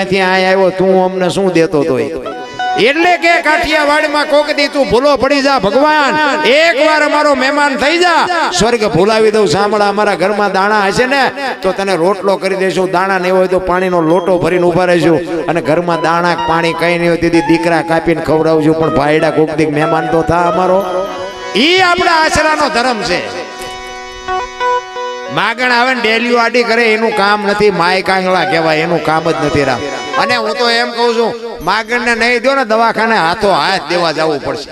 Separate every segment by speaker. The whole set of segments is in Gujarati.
Speaker 1: ત્યાં આવ્યો તું અમને શું દેતો તો એટલે કે કાઠિયાવાડમાં કોક દી તું ભૂલો પડી જા ભગવાન એકવાર અમારો મહેમાન થઈ જા સ્વર્ગ ભૂલાવી દઉં સાંભળા અમારા ઘરમાં દાણા હશે ને તો તને રોટલો કરી દેશું દાણા નહીં હોય તો પાણીનો લોટો ભરીને ઉભા રહીશું અને ઘરમાં દાણા પાણી કઈ નહીં હોય તેથી દીકરા કાપીને ખવડાવશું પણ ભાઈડા કોક દી મહેમાન તો થા અમારો ઈ આપણા આશરાનો ધર્મ છે માગણ આવે ને ડેલીઓ આડી કરે એનું કામ નથી માય કાંગલા કહેવાય એનું કામ જ નથી રામ અને હું તો એમ કહું છું માગણ ને નહીં દો ને દવાખાને હાથો હાથ દેવા જવું પડશે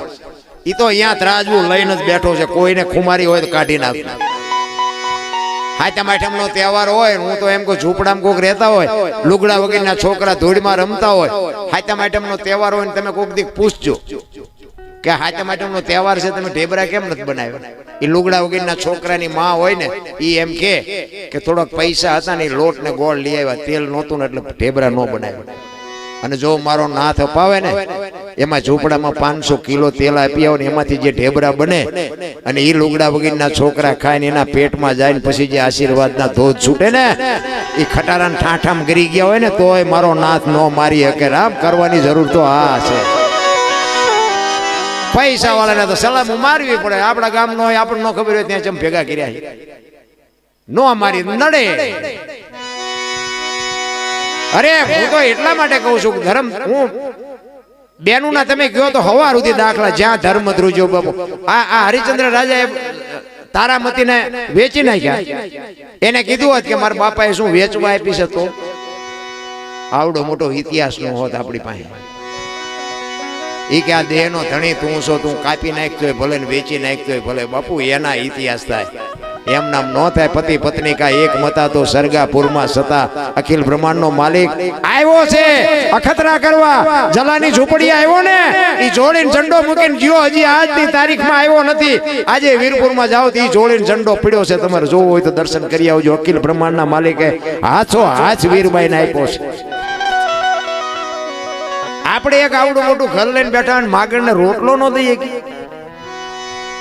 Speaker 1: ઈ તો અહીંયા ત્રાજવું લઈને જ બેઠો છે કોઈને ખુમારી હોય તો કાઢી નાખ હાથમ આઠમ નો તહેવાર હોય હું તો એમ કહું ઝૂંપડામાં કોક રહેતા હોય લુગડા વગરના છોકરા ધૂળમાં રમતા હોય હાથમ આઠમ નો તહેવાર હોય ને તમે કોક દીક પૂછજો કે હાથમ આઠમ નો તહેવાર છે તમે ઢેબરા કેમ નથી બનાવ્યો એ લુગડા વગરના છોકરાની માં હોય ને ઈ એમ કે થોડોક પૈસા હતા ને લોટ ને ગોળ લઈ આવ્યા તેલ નહોતું ને એટલે ઢેબરા ન બનાવ્યા અને જો મારો નાથ અપાવે ને એમાં ઝૂંપડામાં 500 કિલો તેલ આપી આવો ને એમાંથી જે ઢેબરા બને અને એ લુગડા વગરના છોકરા ખાય ને એના પેટમાં જાય ને પછી જે આશીર્વાદના ધોધ છૂટે ને એ ખટારા ઠાઠામ ગરી ગયા હોય ને તોય મારો નાથ ન મારી શકે રામ કરવાની જરૂર તો આ છે પૈસા વાળાને તો સલામ મારવી પડે આપણા ગામ નો હોય આપણને ન ખબર હોય ત્યાં ચમ ભેગા કર્યા નો મારી નડે અરે હું તો એટલા માટે કહું છું ધર્મ હું બેનું ના તમે કહો તો હવાર સુધી દાખલા જ્યાં ધર્મ ધ્રુજો બાપુ આ હરિચંદ્ર રાજાએ તારામતીને વેચી નાખ્યા એને કીધું હોત કે મારા બાપાએ શું વેચવા આપી છે તો આવડો મોટો ઇતિહાસ નો હોત આપણી પાસે ઈ કે આ દેહ નો ધણી તું છો તું કાપી નાખતો હોય ભલે ને વેચી નાખતો હોય ભલે બાપુ એના ઇતિહાસ થાય એમ નામ નો થાય પતિ પત્ની કા એક મતા તો સરગાપુરમાં સતા અખિલ બ્રહ્માંડ નો માલિક આવ્યો છે અખતરા કરવા જલાની ઝૂંપડી આવ્યો ને ઈ જોડીને ઝંડો મૂકીને ગયો હજી આજની તારીખમાં આવ્યો નથી આજે વીરપુરમાં જાઓ તો ઈ જોડીને ઝંડો પીડ્યો છે તમારે જોવું હોય તો દર્શન કરી આવજો અખિલ બ્રહ્માંડ ના માલિકે હાથો હાથ વીરબાઈ ને આપ્યો છે આપણે એક આવડું મોટું ઘર લઈને બેઠા અને માગણ ને રોટલો નો દઈએ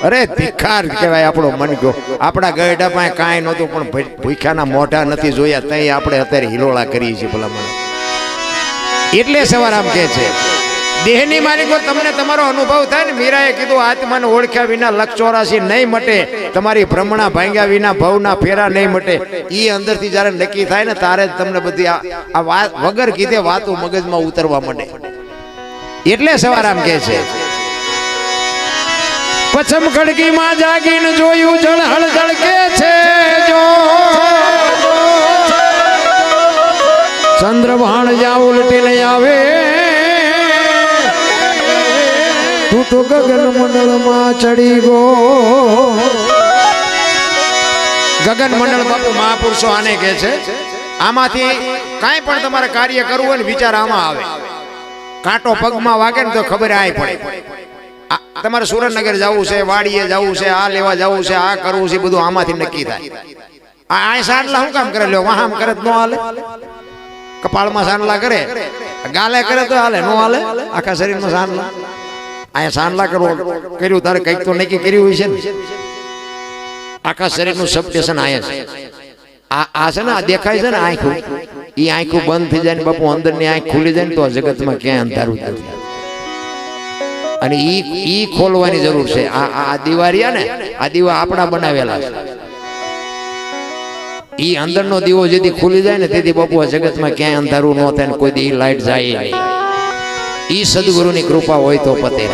Speaker 1: અરે ભિખાર કહેવાય આપણો મન ગયો આપણા ગયડા પાસે કાંઈ નહોતું પણ ભૂખ્યાના મોઢા નથી જોયા તઈ આપણે અત્યારે હિલોળા કરીએ છીએ ભલા મને એટલે સવારામ કહે છે દેહની માલિકો તમને તમારો અનુભવ થાય ને મીરાએ કીધું આત્માને ઓળખ્યા વિના લક્ષ 84 નહીં મટે તમારી ભ્રમણા ભાંગ્યા વિના ભવના ફેરા નહીં મટે ઈ અંદરથી જ્યારે નક્કી થાય ને તારે જ તમને બધી આ વાત વગર કીધે વાતો મગજમાં ઉતરવા માંડે એટલે સવારામ કહે છે પછમ ખડકી માં જાગીને જોયું જળહળ જળકે છે જો ચંદ્રભાણ જા ઉલટીને આવે તું તો ગગન મંડળ માં ચડી ગો ગગન મંડળ બાપુ મહાપુરુષો આને કહે છે આમાંથી કાંઈ પણ તમારે કાર્ય કરવું હોય ને વિચાર આમાં આવે કાંટો પગમાં વાગે ને તો ખબર આય પડે તમારે સુરેન્દ્રનગર જવું છે વાડીએ જવું છે આ લેવા જવું છે આ કરવું છે બધું આમાંથી નક્કી થાય આ સાંડલા શું કામ કરે લ્યો વાહમ કરે તો ન હાલે કપાળમાં સાંડલા કરે ગાલે કરે તો હાલે ન હાલે આખા શરીરમાં સાંડલા અહીંયા સાંડલા કર્યું તારે કંઈક તો નક્કી કર્યું હોય છે ને આખા શરીરનું સબસ્ટેશન આયા છે આ છે ને આ દેખાય છે ને આંખું એ આંખું બંધ થઈ જાય ને બાપુ અંદરની આંખ ખુલી જાય ને તો જગતમાં ક્યાંય અંધારું નથી અને ઈ ખોલવાની જરૂર છે આ દિવારિયા ને આ દીવા આપણા બનાવેલા છે ઈ અંદરનો દીવો જેથી ખુલી જાય ને તેથી બાપુ આ જગતમાં ક્યાંય અંધારું ન થાય ને કોઈ દી લાઈટ જાય ઈ સદગુરુની કૃપા હોય તો પતે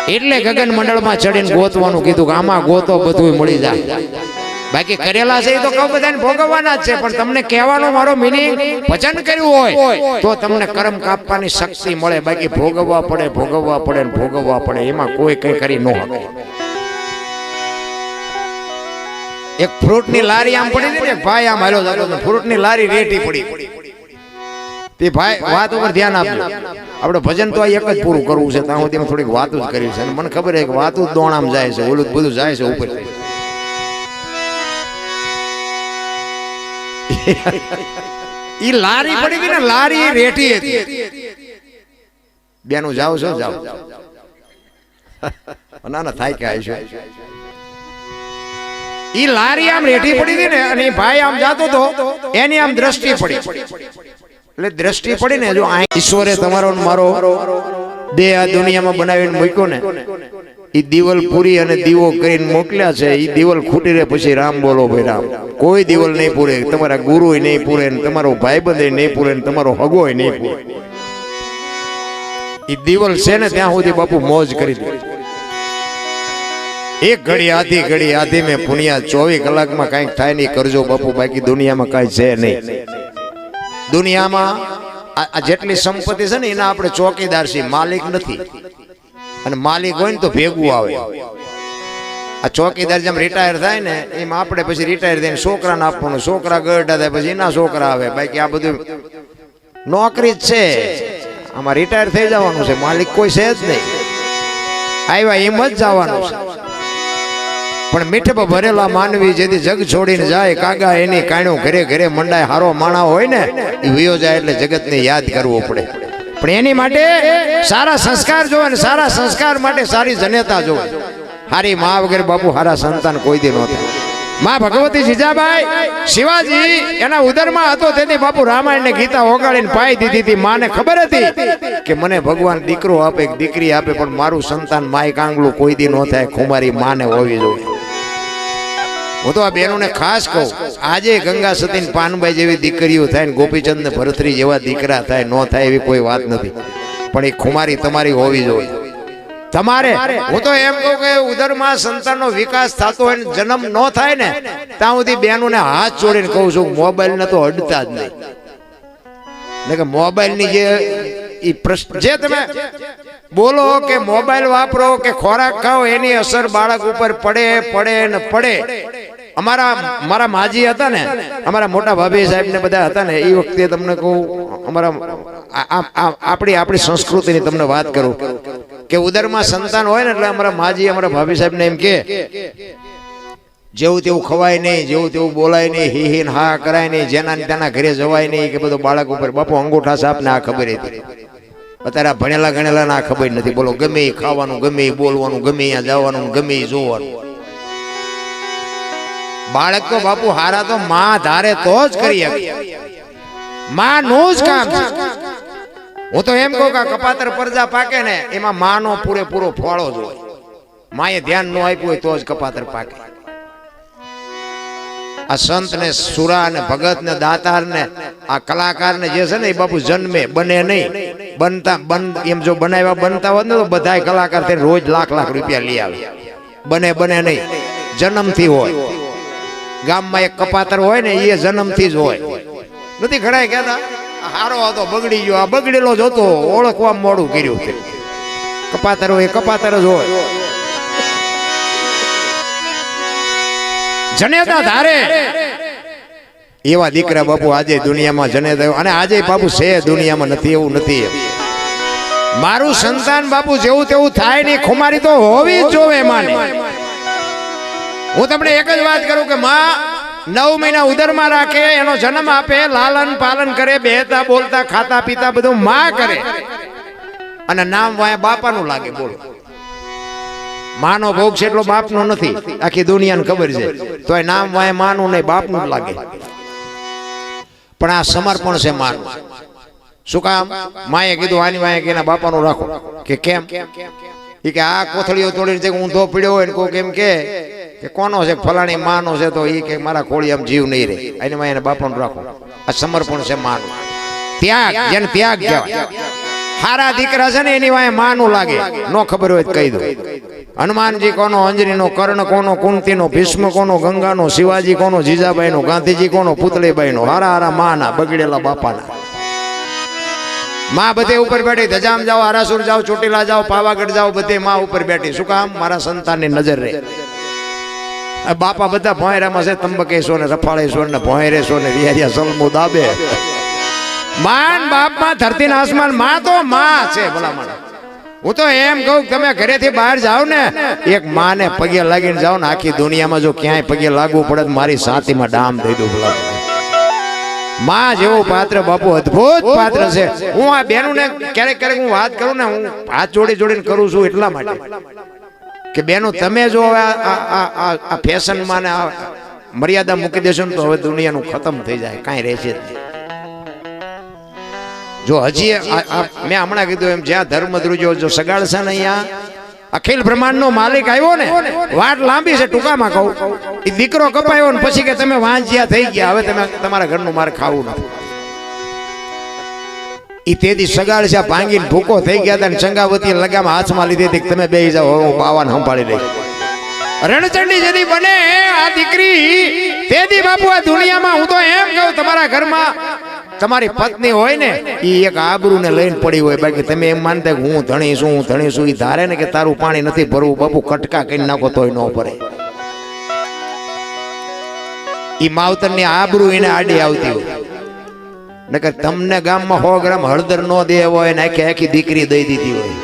Speaker 1: એટલે ગગન મંડળમાં ચડીને ગોતવાનું કીધું કે આમાં ગોતો બધું મળી જાય બાકી કરેલા છે એ તો કહું બધાને ભોગવવાના જ છે પણ તમને કહેવાનો મારો મિનિંગ વચન કર્યું હોય તો તમને કર્મ કાપવાની શક્તિ મળે બાકી ભોગવવા પડે ને ભોગવવા પડે એમાં કોઈ કઈ કરી ન શકે એક ફ્રૂટની લારી આમ પડી હતી ને ભાઈ આમ હાલો જતો ફ્રૂટની લારી રેટી પડી તે ભાઈ વાત ઉપર ધ્યાન આપજો આપણે ભજન તો એક જ પૂરું કરવું છે ત્યાં સુધી થોડીક વાતો જ કરી છે અને મને ખબર છે કે વાતો જ દોણામ જાય છે ઓલું બધું જાય છે ઉપર ઈ લારી પડી ગઈ ને લારી રેટી હતી બેનું જાવ છો જાવ ના ના થાય કે આવીશું ઈ લારી આમ રેઠી પડી હતી ને અને ભાઈ આમ જાતો તો એની આમ દ્રષ્ટિ પડી એટલે દ્રષ્ટિ પડી ને, જો ઈશ્વરે તમારો મારો દેહ આ દુનિયામાં બનાવીને મૂક્યો ને, ઈ દિવાલ પૂરી અને દીવો કરીને મોકલ્યા છે. ઈ દિવાલ ખૂટી રહે પછી રામ બોલો ભાઈ રામ. કોઈ દિવાલ નહીં પૂરે, તમારા ગુરુ નહીં પૂરે, તમારો ભાઈબંધ નહીં પૂરે, તમારો હગો નહીં પૂરે. ઈ દિવાલ છે ને ત્યાં સુધી બાપુ મોજ કરી દે. એક ઘડી આધી મેં પુણ્યા 24 કલાકમાં કઈક થાય નહીં કરજો બાપુ, બાકી દુનિયામાં કઈ છે નહીં. દુનિયામાં આ જેટલી સંપત્તિ છે ને એના આપણે ચોકીદાર છીએ, માલિક નથી. અને માલિક હોય ને તો ભેગું આવે. આ ચોકીદાર જેમ રિટાયર થાય ને એમ આપણે પછી રિટાયર થઈને છોકરાને આપવાનું, છોકરા ગરડા થાય પછી એના છોકરા આવે. બાકી આ બધું નોકરી જ છે, આમાં રિટાયર થઈ જવાનું છે, માલિક કોઈ છે જ નહીં. આવ્યા એમ જ જવાનું છે. પણ મીઠપ ભરેલા માનવી જેથી જગ છોડીને જાય, કાગા એની કાણ્યો ઘરે ઘરે મંડાય. હારો માણા હોય ને એ વયો જાય એટલે જગતને યાદ કરવો પડે. પણ એની માટે સારા સંસ્કાર જોવે ને સારા સંસ્કાર માટે સારી જનેતા જોવે. હારી મા વગર બાપુ હારા સંતાન કોઈ દી નહોતા. માં ભગવતી જીજાબાઈ શિવાજી એના ઉદરમાં હતો તેથી બાપુ રામાયણ ને ગીતા ઓગાળીને પાઈ દીધી હતી. માને ખબર હતી કે મને ભગવાન દીકરો આપે દીકરી આપે, પણ મારું સંતાન માય કાંગલું કોઈ દી ન થાય. ખુમારી માને હોવી જોઈએ. હું તો આ બહેનોને ખાસ કહું, આજે ગંગા સતી ને પાનબાઈ જેવી દીકરીઓ થાય ને ગોપીચંદ ને ભરતરી જેવા દીકરા થાય, ન થાય એવી કોઈ વાત નથી. પણ એ ખુમારી તમારી હોવી જોઈએ. તમારે હું તો એમ કહું કે ઉદરમાં સંતાનનો વિકાસ થતો હોય ને જન્મ ન થાય ને ત્યાં સુધી બહેનોને હાથ જોડીને કહું છું, મોબાઈલ ને તો અડતા જ નહીં. કે મોબાઈલ ની જે તમે બોલો કે મોબાઈલ વાપરો કે ખોરાક ખાઓ એની અસર બાળક ઉપર પડે. મારા માજી હતા ને, અમારા મોટા ભાભી સાહેબ ને બધા હતા ને, એ વખતે તમને કહું, અમારા આપણી સંસ્કૃતિની તમને વાત કરું કે ઉદરમાં સંતાન હોય ને એટલે અમારા માજી અમારા ભાભી સાહેબ ને એમ કે જેવું તેવું ખવાય નહીં, જેવું તેવું બોલાય નહીં, હી હી હા કરાય નહીં, જેના તેના ઘરે જવાય નહીં, કે બધું બાળક ઉપર. બાપુ અંગૂઠા સાપ ને આ ખબર હતી. અત્યારે ભણેલા ગણેલા ના ખબર નથી. બોલો ગમે એ ખાવાનું, ગમે એ બોલવાનું, ગમે અહીંયા જવાનું, ગમે એ જોવાનું. બાળક તો બાપુ હારા તો માં ધારે તો જ કરી શકે. માં નું જ કામ છે. હું તો એમ કહું કે કપાતર પરજા પાકે ને એમાં માનો પૂરેપૂરો ફાળો જ હોય. માએ ધ્યાન ન આપ્યું હોય તો જ કપાતર પાકે. આ સંત ને સુરા ને ભગત ને દાતાર ને આ કલાકાર ને જે છે ને એ બાપુ જન્મે બને નહીં. એમ જો બનાવ્યા બનતા હોત ને તો બધા કલાકાર થઈને રોજ લાખ રૂપિયા લઈ આવે. બને નહીં, જન્મથી હોય. ગામમાં એક કપાતર હોય ને એ જન્મથી જ હોય. નથી ઘણા કહેતા હારો હતો બગડી ગયો, આ બગડેલો જ હતો, ઓળખવા મોડું કર્યું. કપાતર હોય કપાતર જ હોય. જનેતા ધારે એવા દીકરા બાપુ આજે દુનિયામાં જનેતા. અને આજે બાપુ છે દુનિયામાં, નથી એવું નથી. મારું સંતાન બાપુ જેવું તેવું થાય નહીં, ખુમારી તો હોવી જ જોવે માને. હું તમને એક જ વાત કરું કે માં 9 મહિના ઉદરમાં રાખે, એનો જન્મ આપે, લાલન પાલન કરે, બેહતા બોલતા ખાતા પીતા બધું માં કરે. અને નામ વાય બાપાનું લાગે. બોલો માનો ભોગ છે એટલો બાપનો નથી, આખી દુનિયાને ખબર છે. તો એ નામ વાય માનું નહીં, બાપનું જ લાગે. પણ આ સમર્પણ છે માનું. શું કામ? માએ કીધું આની વાય કે એના બાપાનું રાખો. કે કેમ? એ કે આ કોથળીઓ તોડીને ઊંધો પીડ્યો હોય ને કોઈ કેમ કે કોનો છે, ફલાણી માનો છે, તો એ કે મારા ખોળી આમ જીવ નહીં રહે, એની માં એને બાપાનું રાખો. આ સમર્પણ છે માનું. ત્યાગ, જેને ત્યાગ કહેવાય. હારા દીકરા છે ને એની વાય માનું લાગે. નો ખબર હોય તો કહી દો. હનુમાનજી કોનો, અંજનીનો, કર્ણ કોનો, કુંતીનો, ભીષ્મ કોનો, ગંગાનો, શિવાજી કોનો, જીજાબાઈનો, ગાંધીજી કોનો, પુતળીબાઈનો. હારા માના, બગડેલા બાપાના. માં બધે ઉપર બેઠી. ધજામ જાઓ, આરાસુર જાઓ, ચોટીલા જાઓ, પાવાગઢ જાઓ, બધે માં ઉપર બેઠી. શું કામ? મારા સંતાનની નજર રહે. બાપા બધા ભોંયરામાં છે, તંબકેશ્વર ને રફાળેશ્વર ને ભોંયરેશ્વર ને રિયારિયા સલમો દાબે. માન બાપમાં ધરતી ને આસમાન, માં તો માં છે. ભલામણ હું તો એમ કહું, તમે ઘરેથી બહાર જાઓ ને એક માને પગે લાગીને જાઓ ને, આખી દુનિયામાં જો ક્યાંય પગે લાગવું પડે તો મારી સાતીમાં ડામ દઈ દઉં. ભલામણ માં જેવું પાત્ર બાપુ અદ્ભુત પાત્ર છે. હું આ બેનુને ક્યારેક હું વાત કરું ને, હું હાથ જોડીને કરું છું એટલા માટે કે બેનો તમે જો આ ફેશનમાં ને મર્યાદા મૂકી દેશો ને તો હવે દુનિયાનું ખતમ થઈ જાય, કાંઈ રહેશે જ નહીં. જો હજી મેં હમણાં કીધું એમ જ્યાં ધર્મ ધ્રુજો જો સગાડશે ને અહીંયા અખિલ બ્રહ્માંડ નો માલિક આવ્યો ને વાત લાંબી છે ટૂંકામાં કહું એ દીકરો કપાયો ને પછી કે તમે વાંજ્યા થઈ ગયા હવે તમે તમારા ઘરનું મારે ખાવું નથી ઈ તેદી સગાડશા ભાંગીને ભૂકો થઈ ગયા હતા ને ચંગાવતી લગામાં હાથમાં લીધી હતી તમે બેહી જાઓ હું બાવાને સંભાળી લઈ રણચંડી જેદી બને આ દીકરી તેદી બાપુ આ દુનિયામાં હું તો એમ કહું તમારા ઘરમાં તમારી પત્ની હોય ને એ એક આબરૂ ને લઈને પડી હોય બાકી તમે એમ માનતા કે હું ધણી છું એ ધારે ને કે તારું પાણી નથી ભરવું બાપુ કટકા કરી નાખો તોય ન ભરે ઈ માવતર ની આબરૂ એને આડી આવતી હોય નકર તમને ગામમાં 100 ગ્રામ હળદર નો દે હોય ને આખી દીકરી દઈ દીધી હોય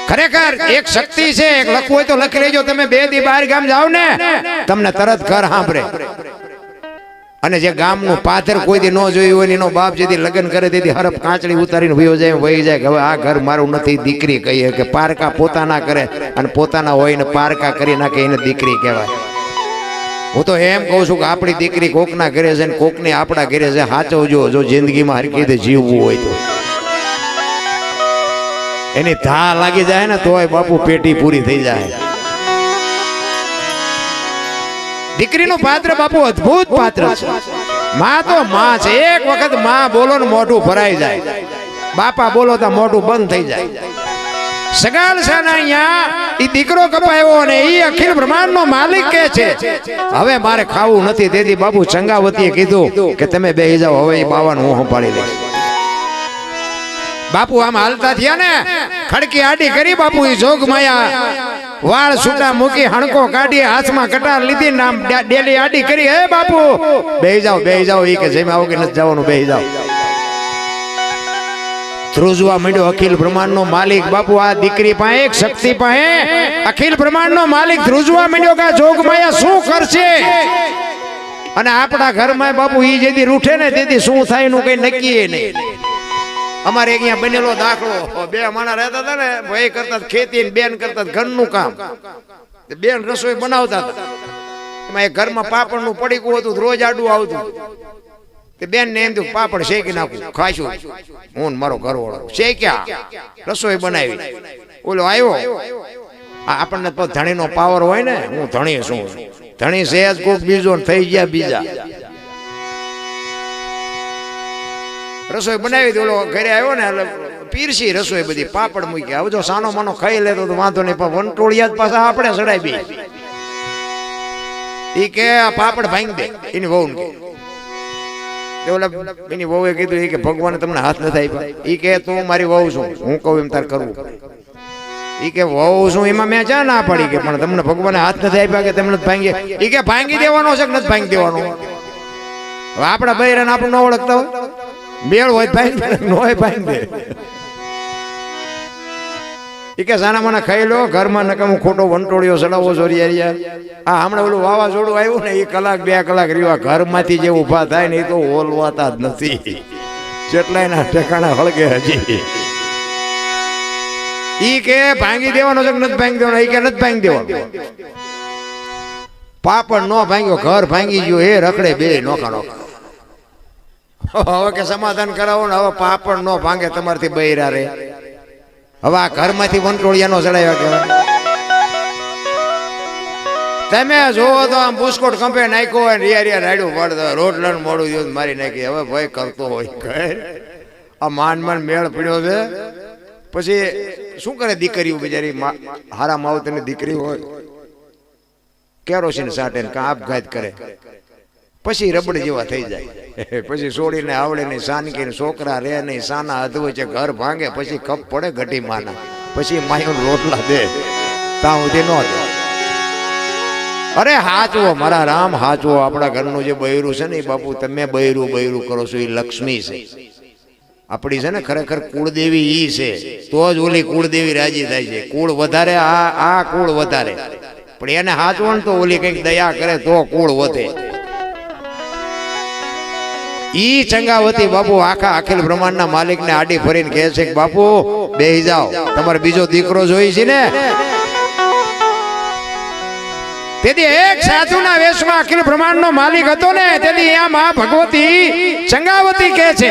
Speaker 1: ખરેખર એક શક્તિ છે એક લખવું હોય તો લખી લેજો તમે 2 દી બહાર ગામ જાવ ને તમને તરત ઘર સાંભળે અને જે ગામનું પાથર કોઈ દી ન જોયું હોય એનો બાપ જેથી લગ્ન કરે તેથી હરફ કાંચડી ઉતારીને વહી જાય કે હવે આ ઘર મારું નથી દીકરી કહીએ કે પારકા પોતાના કરે અને પોતાના હોય ને પારકા કરી નાખે એને દીકરી કહેવાય હું તો એમ કહું છું કે આપણી દીકરી કોકના ઘરે છે ને કોકની આપણા ઘરે છે સાચવજો જો જિંદગીમાં હરખી રીતે જીવવું હોય તો એની ધા લાગી જાય ને તોય બાપુ પેટી પૂરી થઈ જાય દીકરીનું પાત્ર બાપુ અદ્ભુત પાત્ર છે માં તો માં છે એક વખત માં બોલો ને મોઢું ભરાઈ જાય બાપા બોલો તો મોઢું બંધ થઈ જાય સગાલ સાના અહીંયા ઈ દીકરો કપાયો ને ઈ અખિલ બ્રહ્માંડ નો માલિક કે છે હવે મારે ખાવું નથી તેથી બાપુ ચંગાવતીએ કીધું કે તમે બેહી જાઓ હવે ઈ બાવાનું હું સંભાળી લઈશ બાપુ આમ હાલતા થયા ને ખડકી આડી કરી બાપુ ઈ જોગ માયા વાળ છૂટા મૂકી હણકો કાઢી હાથમાં કટાર લીધી નામ ડેલી આડી કરી હે બાપુ બેહી જાઓ ઈ કે જેમ આવો કે નથી જવાનું બેહી જાઓ ધ્રુજવા માંડ્યો અખિલ બ્રહ્માંડ નો માલિક બાપુ આ દીકરી પાસે એક શક્તિ પાસે અખિલ બ્રહ્માંડ નો માલિક ધ્રુજવા માંડ્યો કે જોગમાયા શું કરશે અને આપણા ઘરમાં બાપુ ઈ જેથી રૂઠે ને તેથી શું થાય નું કઈ નક્કી નહીં અમારે અહીંયા બનેલો દાખલો 2 માણસ રહેતા હતા ને ભાઈ કરતા ખેતી ને બેન કરતા ઘરનું કામ બેન રસોઈ બનાવતા હતા એમાં એક ઘરમાં પાપડનું પડીકું હતું રોજ આડું આવતું બેન ને એમ પાપડ શેકી નાખું ખાશું હું મારો ઘરવાળો શેક્યા રસોઈ બનાવી ઓલો આવ્યો આપણને તો ધણી નો પાવર હોય ને હું ધણી શું ધણી સહેજ કોક બીજો થઈ ગયા બીજા રસોઈ બનાવી ઓલો ઘરે આવ્યો ને એટલે પીરસી રસોઈ બધી પાપડ મૂકી હવે જો સાનો માનો ખાઈ લેતો તો વાંધો નહીં પણ વંટોળિયા જ પાછા આપણે ચડાવી ઈ કે આ પાપડ ભાંગી દે એની વહુ ને એની વહુએ કીધું કે ભગવાને તમને હાથ નથી આપ્યા ઈ કે તું મારી વહુ છું હું કહું એમ તાર કરવું ઈ કે વહુ છું એમાં મેં ચા ના પાડી કે પણ તમને ભગવાને હાથ નથી આપ્યા કે તમને ભાંગી ઈ કે ભાંગી દેવાનો છે કે નથી ભાંગી દેવાનો હવે આપણા બૈરાને આપણને ઓળખતા હોય મેળ હોય ભાંગી ન હોય ભાંગી દે ઈ કે સાના મને ખાઈ લો ઘરમાં નકામું ખોટો વંટોળિયો ચડાવો જોરિયા આ હમણાં ઓલું વાવાઝોડું આવ્યું ને એ કલાક 2 કલાક રીવા ઘરમાંથી જે ઊભા થાય ને એ તો ઓલવાતા જ નથી જેટલાયના ઠેકાણા હળગે હજી ઈ કે ભાંગી દેવાનો છે કે નથી ભાંગી દેવાનો ઈ કે નથી ભાંગી દેવાનો પાપડ નો ભાંગ્યો ઘર ભાંગી ગયો એ રખડે બે નોખા હવે કે સમાધાન કરાવો ને હવે પાપડ નો ભાંગે તમારથી બૈરા રે હવે આ ઘરમાંથી વંટોળિયા નો ચડાવ્યા કહેવાય તમે જોવો તો આમ બુસ્કોટ કંપે નાખ્યો હોય રિયા રાડ્યું પડતો રોટલા મોડું જેવું મારી નાખી હવે ભાઈ કરતો હોય આ માન મેળ પડ્યો છે પછી શું કરે દીકરીઓ બિચારી હારા માવતરની દીકરી હોય કેરોસીન સાટે આપઘાત કરે પછી રબડ જેવા થઈ જાય પછી છોડીને આવડે નહીં સાનકી છોકરા રે નહીં સાના હદવે છે ઘર ભાંગે પછી કપ પડે ઘટી માના પછી માયો રોટલા દે તા સુધી નો દે અરે હાચવો મારા રામ હાચવો આપણા ઘરનું જે બૈરું છે ને એ બાપુ તમે બૈરું કરો છો એ લક્ષ્મી છે આપણી છે ને ખરેખર કુળદેવી ઈ છે તો જ ઓલી કુળદેવી રાજી થાય છે કુળ વધારે આ કુળ વધારે પણ એને હાચવો ને તો ઓલી કઈક દયા કરે તો કુળ વધે ઈ ચંગાવતી બાપુ આખા અખિલ બ્રહ્માંડ ના માલિક ને આડી ફરીને કહે છે કે બાપુ બેહી જાઓ તમારે બીજો દીકરો જોઈ છે ને તેથી એક સાધુના વેશમાં અખિલ બ્રહ્માંડ નો માલિક હતો ને તેથી આ મા ભગવતી ચંગાવતી કહે છે